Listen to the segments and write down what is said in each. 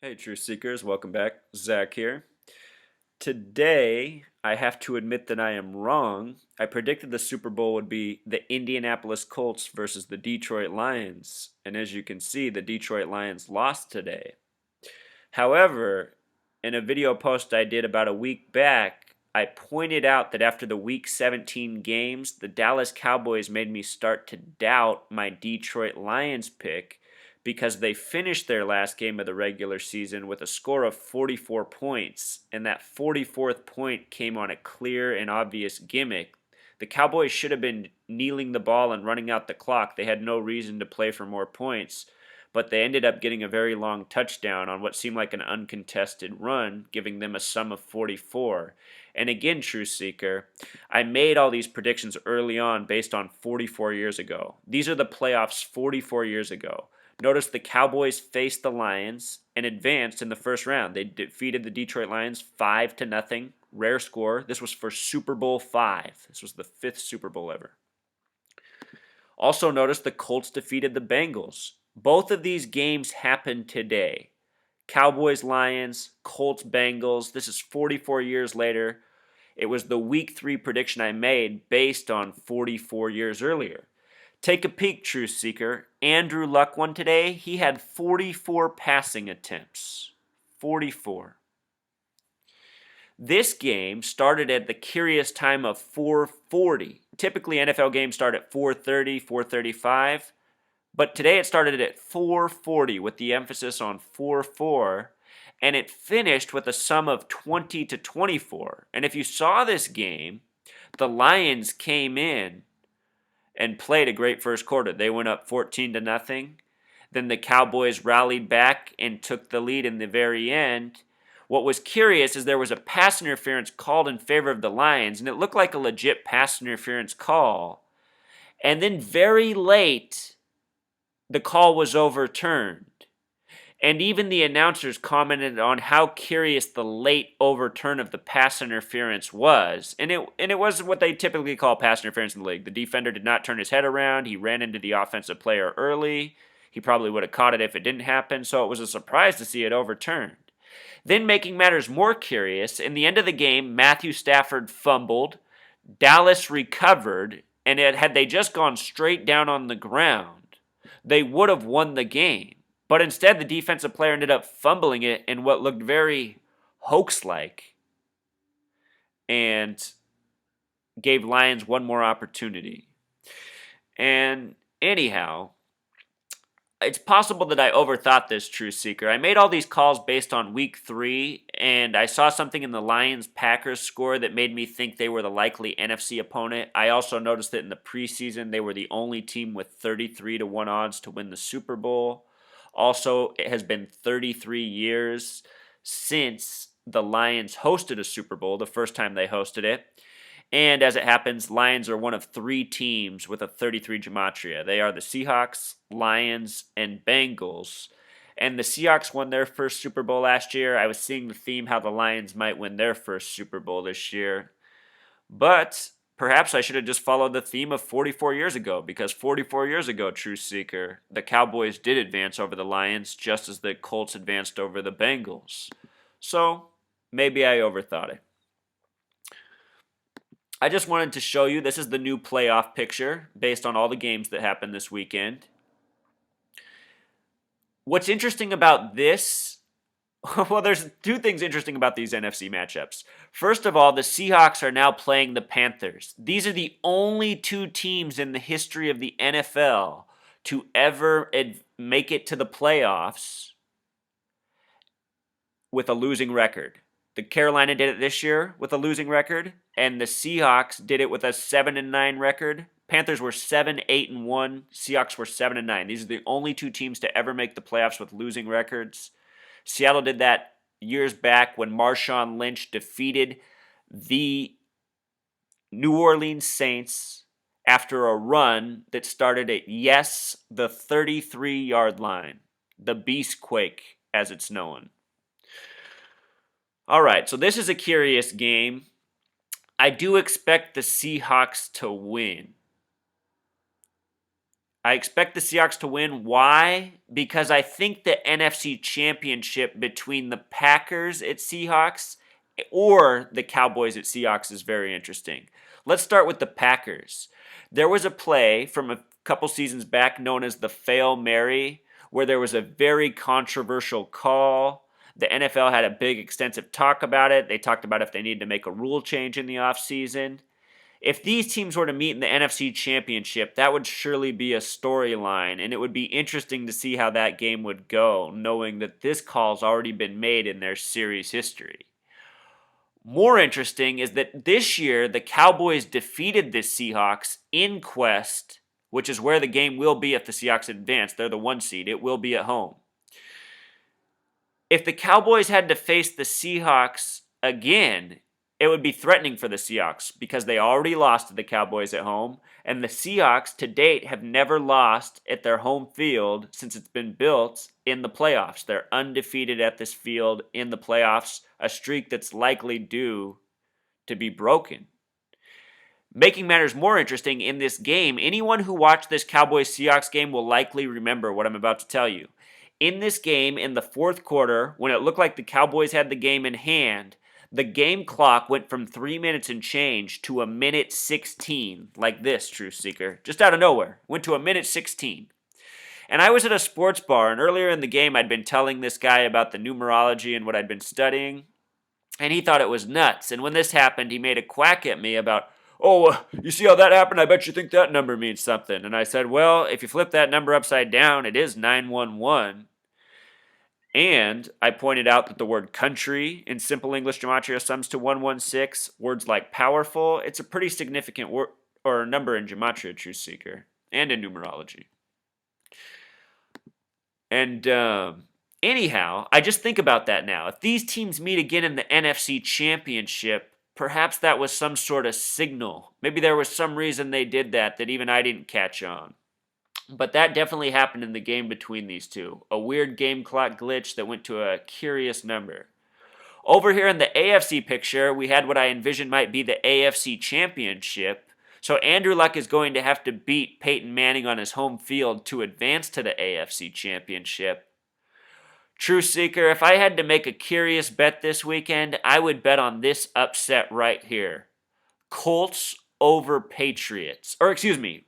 Hey, Truth Seekers, welcome back. Zach here. Today, I have to admit that I am wrong. I predicted the Super Bowl would be the Indianapolis Colts versus the Detroit Lions, and as you can see, the Detroit Lions lost today. However, in a video post I did about a week back, I pointed out that after the Week 17 games, the Dallas Cowboys made me start to doubt my Detroit Lions pick because they finished their last game of the regular season with a score of 44 points, and that 44th point came on a clear and obvious gimmick. The Cowboys should have been kneeling the ball and running out the clock. They had no reason to play for more points, but they ended up getting a very long touchdown on what seemed like an uncontested run, giving them a sum of 44. And again, True Seeker, I made all these predictions early on based on 44 years ago. These are the playoffs 44 years ago. Notice the Cowboys faced the Lions and advanced in the first round. They defeated the Detroit Lions 5-0. Rare score. This was for Super Bowl 5. This was the 5th Super Bowl ever. Also notice the Colts defeated the Bengals. Both of these games happened today. Cowboys, Lions, Colts, Bengals. This is 44 years later. It was the Week 3 prediction I made based on 44 years earlier. Take a peek, Truth Seeker. Andrew Luck won today. He had 44 passing attempts. 44. This game started at the curious time of 4:40. Typically, NFL games start at 4:30, 4:35. But today it started at 4:40 with the emphasis on 4-4, and it finished with a sum of 20-24. And if you saw this game, the Lions came in and played a great first quarter. They went up 14-0. Then the Cowboys rallied back and took the lead in the very end. What was curious is there was a pass interference called in favor of the Lions, and it looked like a legit pass interference call. And then very late, the call was overturned. And even the announcers commented on how curious the late overturn of the pass interference was. And it was what they typically call pass interference in the league. The defender did not turn his head around. He ran into the offensive player early. He probably would have caught it if it didn't happen. So it was a surprise to see it overturned. Then, making matters more curious, in the end of the game, Matthew Stafford fumbled. Dallas recovered. And had they just gone straight down on the ground, they would have won the game. But instead, the defensive player ended up fumbling it in what looked very hoax-like and gave Lions one more opportunity. And anyhow, it's possible that I overthought this, True Seeker. I made all these calls based on Week 3, and I saw something in the Lions-Packers score that made me think they were the likely NFC opponent. I also noticed that in the preseason, they were the only team with 33-1 odds to win the Super Bowl. Also, it has been 33 years since the Lions hosted a Super Bowl, the first time they hosted it. And as it happens, Lions are one of 3 teams with a 33 gematria. They are the Seahawks, Lions, and Bengals. And the Seahawks won their first Super Bowl last year. I was seeing the theme how the Lions might win their first Super Bowl this year. But perhaps I should have just followed the theme of 44 years ago, because 44 years ago, True Seeker, the Cowboys did advance over the Lions just as the Colts advanced over the Bengals. So maybe I overthought it. I just wanted to show you this is the new playoff picture based on all the games that happened this weekend. What's interesting about this, well, there's 2 things interesting about these NFC matchups. First of all, the Seahawks are now playing the Panthers. These are the only 2 teams in the history of the NFL to ever make it to the playoffs with a losing record. The Carolina did it this year with a losing record, and the Seahawks did it with a 7-9 record. Panthers were 7-8-1. Seahawks were 7-9. These are the only 2 teams to ever make the playoffs with losing records. Seattle did that years back when Marshawn Lynch defeated the New Orleans Saints after a run that started at, yes, the 33-yard line, the Beast Quake, as it's known. All right, so this is a curious game. I do expect the Seahawks to win. I expect the Seahawks to win. Why? Because I think the NFC Championship between the Packers at Seahawks or the Cowboys at Seahawks is very interesting. Let's start with the Packers. There was a play from a couple seasons back known as the Fail Mary, where there was a very controversial call. The NFL had a big, extensive talk about it. They talked about if they needed to make a rule change in the offseason. If these teams were to meet in the NFC Championship, that would surely be a storyline, and it would be interesting to see how that game would go, knowing that this call's already been made in their series history. More interesting is that this year, the Cowboys defeated the Seahawks in Quest, which is where the game will be if the Seahawks advance. They're the 1 seed. It will be at home. If the Cowboys had to face the Seahawks again, it would be threatening for the Seahawks because they already lost to the Cowboys at home, and the Seahawks to date have never lost at their home field since it's been built in the playoffs. They're undefeated at this field in the playoffs, a streak that's likely due to be broken. Making matters more interesting, in this game, anyone who watched this Cowboys-Seahawks game will likely remember what I'm about to tell you. In this game, in the fourth quarter, when it looked like the Cowboys had the game in hand, the game clock went from 3 minutes and change to a minute 16, like this, Truth Seeker. Just out of nowhere, went to a minute 16. And I was at a sports bar, and earlier in the game, I'd been telling this guy about the numerology and what I'd been studying, and he thought it was nuts. And when this happened, he made a quack at me about, oh, you see how that happened? I bet you think that number means something. And I said, well, if you flip that number upside down, it is 911. And I pointed out that the word country in simple English gematria sums to 116. Words like powerful, it's a pretty significant word or number in gematria, Truth Seeker, and in numerology. And anyhow, I just think about that now. If these teams meet again in the NFC Championship, perhaps that was some sort of signal. Maybe there was some reason they did that even I didn't catch on. But that definitely happened in the game between these two. A weird game clock glitch that went to a curious number. Over here in the AFC picture, we had what I envisioned might be the AFC Championship. So Andrew Luck is going to have to beat Peyton Manning on his home field to advance to the AFC Championship. True Seeker, if I had to make a curious bet this weekend, I would bet on this upset right here. Colts over Patriots.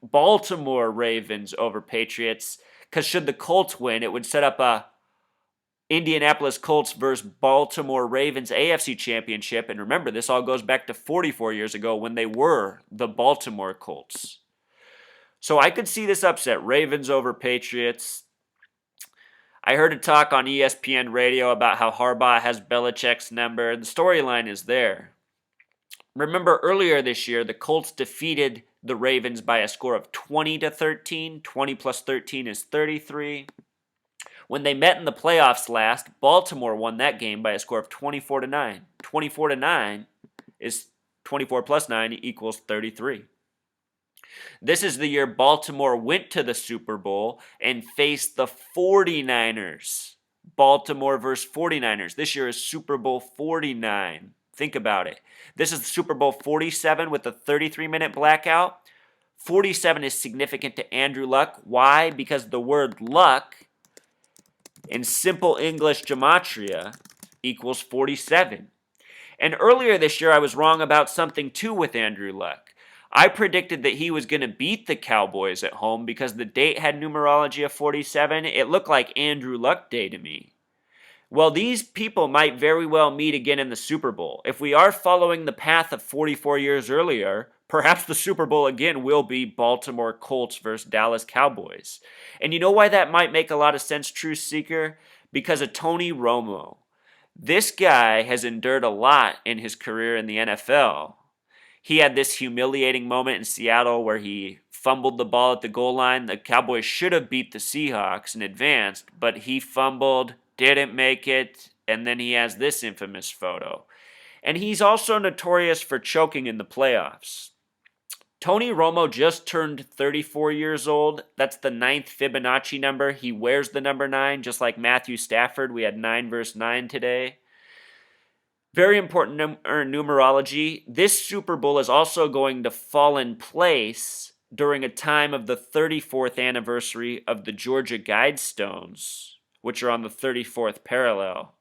Baltimore Ravens over Patriots. Because should the Colts win, it would set up a Indianapolis Colts versus Baltimore Ravens AFC Championship. And remember, this all goes back to 44 years ago when they were the Baltimore Colts. So I could see this upset, Ravens over Patriots. I heard a talk on ESPN radio about how Harbaugh has Belichick's number. The storyline is there. Remember earlier this year, the Colts defeated the Ravens by a score of 20-13. 20 plus 13 is 33. When they met in the playoffs last, Baltimore won that game by a score of 24-9. 24-9 is 24 plus 9 equals 33. This is the year Baltimore went to the Super Bowl and faced the 49ers. Baltimore versus 49ers. This year is Super Bowl 49. Think about it. This is Super Bowl 47 with a 33-minute blackout. 47 is significant to Andrew Luck. Why? Because the word luck in simple English gematria equals 47. And earlier this year, I was wrong about something too with Andrew Luck. I predicted that he was going to beat the Cowboys at home because the date had numerology of 47. It looked like Andrew Luck Day to me. Well, these people might very well meet again in the Super Bowl. If we are following the path of 44 years earlier, perhaps the Super Bowl again will be Baltimore Colts versus Dallas Cowboys. And you know why that might make a lot of sense, Truth Seeker? Because of Tony Romo. This guy has endured a lot in his career in the NFL. He had this humiliating moment in Seattle where he fumbled the ball at the goal line. The Cowboys should have beat the Seahawks and advanced, but he fumbled, didn't make it, and then he has this infamous photo. And he's also notorious for choking in the playoffs. Tony Romo just turned 34 years old. That's the 9th Fibonacci number. He wears the number 9, just like Matthew Stafford. We had 9 versus 9 today. Very important numerology. This Super Bowl is also going to fall in place during a time of the 34th anniversary of the Georgia Guidestones, which are on the 34th parallel.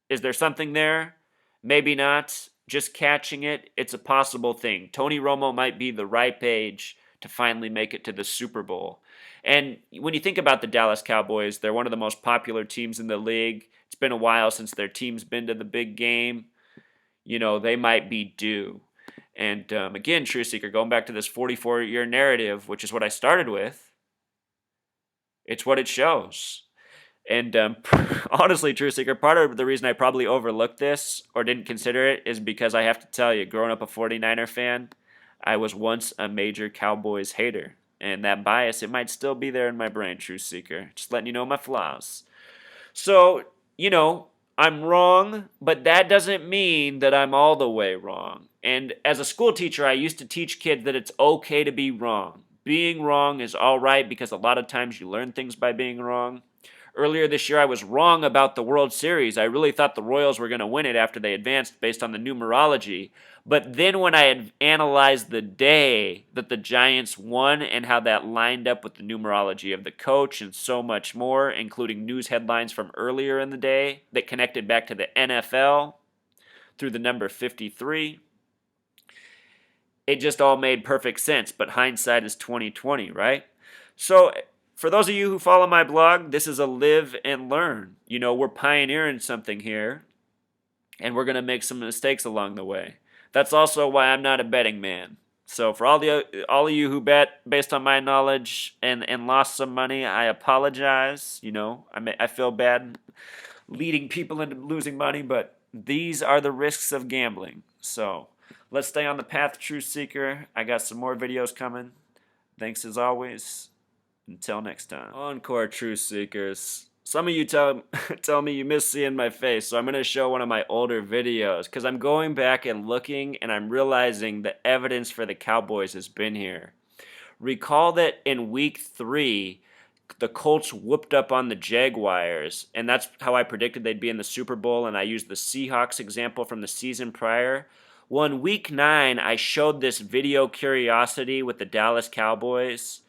Is there something there? Maybe not. Just catching it, it's a possible thing. Tony Romo might be the ripe age to finally make it to the Super Bowl. And when you think about the Dallas Cowboys, they're one of the most popular teams in the league. It's been a while since their team's been to the big game. They might be due. And again, True Seeker, going back to this 44-year narrative, which is what I started with, it's what it shows. And honestly, True Seeker, part of the reason I probably overlooked this or didn't consider it is because I have to tell you, growing up a 49er fan, I was once a major Cowboys hater. And that bias, it might still be there in my brain, True Seeker. Just letting you know my flaws. So, I'm wrong, but that doesn't mean that I'm all the way wrong. And as a school teacher, I used to teach kids that it's okay to be wrong. Being wrong is all right because a lot of times you learn things by being wrong. Earlier this year, I was wrong about the World Series. I really thought the Royals were going to win it after they advanced based on the numerology. But then when I had analyzed the day that the Giants won and how that lined up with the numerology of the coach and so much more, including news headlines from earlier in the day that connected back to the NFL through the number 53, it just all made perfect sense. But hindsight is 2020, right? So for those of you who follow my blog, this is a live and learn. We're pioneering something here, and we're going to make some mistakes along the way. That's also why I'm not a betting man. So for all of you who bet based on my knowledge and lost some money, I apologize. I feel bad leading people into losing money, but these are the risks of gambling. So let's stay on the path, True Seeker. I got some more videos coming. Thanks as always. Until next time. Encore, True Seekers. Some of you tell me you miss seeing my face, so I'm going to show one of my older videos because I'm going back and looking and I'm realizing the evidence for the Cowboys has been here. Recall that in week 3, the Colts whooped up on the Jaguars, and that's how I predicted they'd be in the Super Bowl, and I used the Seahawks example from the season prior. Well, in week 9, I showed this video curiosity with the Dallas Cowboys,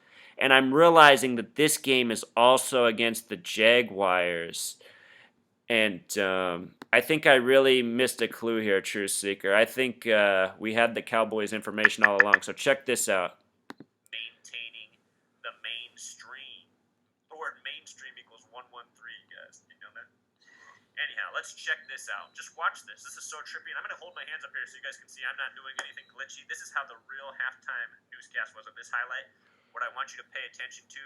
and I'm realizing that this game is also against the Jaguars. And I think I really missed a clue here, True Seeker. I think we had the Cowboys information all along. So check this out. Maintaining the mainstream. The word mainstream equals 113, guys. You know that? Anyhow, let's check this out. Just watch this. This is so trippy. And I'm going to hold my hands up here so you guys can see I'm not doing anything glitchy. This is how the real halftime newscast was on this highlight. What I want you to pay attention to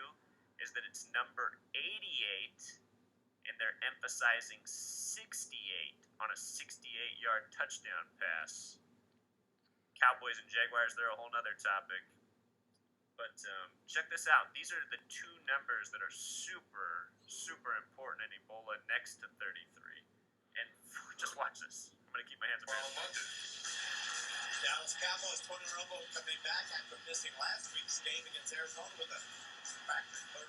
is that it's number 88, and they're emphasizing 68 on a 68-yard touchdown pass. Cowboys and Jaguars, they're a whole nother topic. But check this out. These are the two numbers that are super, super important in Ebola next to 33. And just watch this. I'm going to keep my hands up here. Dallas Cowboys, Tony Romo coming back after missing last week's game against Arizona with a factory bone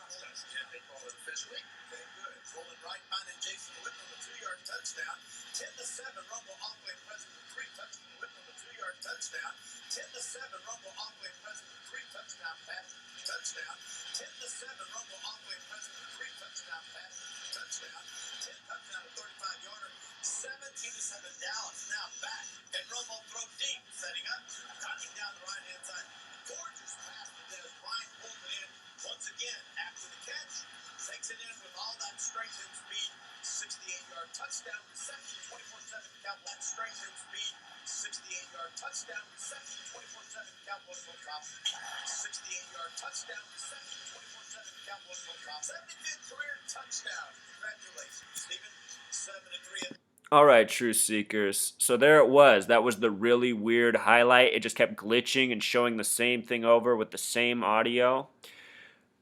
access. Yeah, they call it officially. Okay, good. Rolling right behind and Jason Witten on a 2-yard touchdown. 10-7, Romo off-play present with 3 touchdowns. Witten on a 2-yard touchdown. 10-7, Romo off-play present with 3 touchdown passes. Touchdown. 10-7, Romo off-play present with 3 touchdown passes. Touchdown. 10 touchdown, a 35-yarder. 17-7 Dallas now back, and Romo throw deep, setting up, cutting down the right-hand side. Gorgeous pass to Dennis. Bryant pulls it in once again after the catch. Takes it in with all that strength and speed. 68-yard touchdown reception, 24-7 Cowboys. Strength and speed. 68-yard touchdown reception, 24-7 Cowboys on top. 68-yard touchdown reception, 24-7 Cowboys on top. 75th career touchdown. Congratulations, Stephen. 7-3. All right, True Seekers. So there it was. That was the really weird highlight. It just kept glitching and showing the same thing over with the same audio.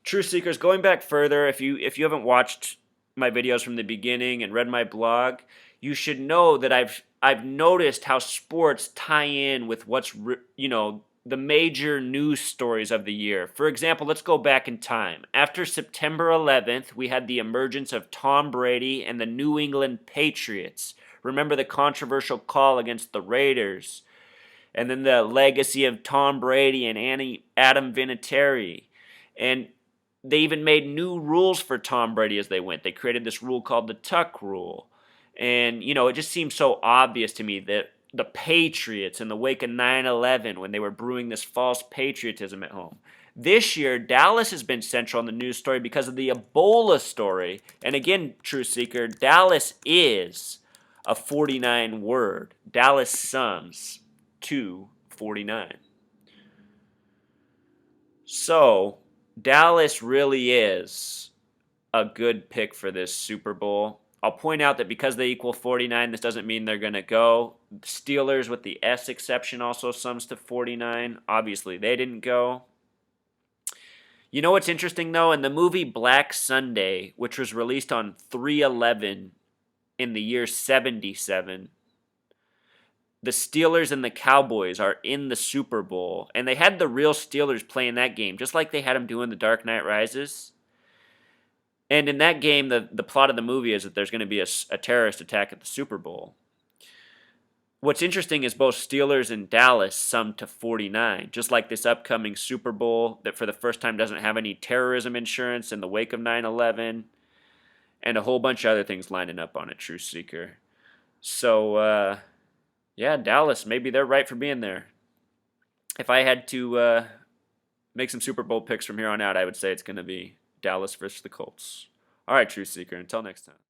True Seekers, going back further, if you haven't watched my videos from the beginning and read my blog, you should know that I've noticed how sports tie in with what's the major news stories of the year. For example, let's go back in time. After September 11th, we had the emergence of Tom Brady and the New England Patriots. Remember the controversial call against the Raiders. And then the legacy of Tom Brady and Adam Vinatieri. And they even made new rules for Tom Brady as they went. They created this rule called the Tuck rule. And, it just seems so obvious to me that the Patriots in the wake of 9/11, when they were brewing this false patriotism at home. This year, Dallas has been central in the news story because of the Ebola story. And again, Truth Seeker, Dallas is a 49 word. Dallas sums to 49. So, Dallas really is a good pick for this Super Bowl. I'll point out that because they equal 49, this doesn't mean they're going to go. The Steelers, with the S exception, also sums to 49. Obviously, they didn't go. You know what's interesting, though? In the movie Black Sunday, which was released on 3/11 in the year 77, the Steelers and the Cowboys are in the Super Bowl, and they had the real Steelers playing that game, just like they had them doing The Dark Knight Rises. And in that game, the plot of the movie is that there's going to be a terrorist attack at the Super Bowl. What's interesting is both Steelers and Dallas sum to 49, just like this upcoming Super Bowl that for the first time doesn't have any terrorism insurance in the wake of 9/11, and a whole bunch of other things lining up on it, Truth Seeker. So, yeah, Dallas, maybe they're right for being there. If I had to make some Super Bowl picks from here on out, I would say it's going to be Dallas versus the Colts. All right, Truth Seeker, until next time.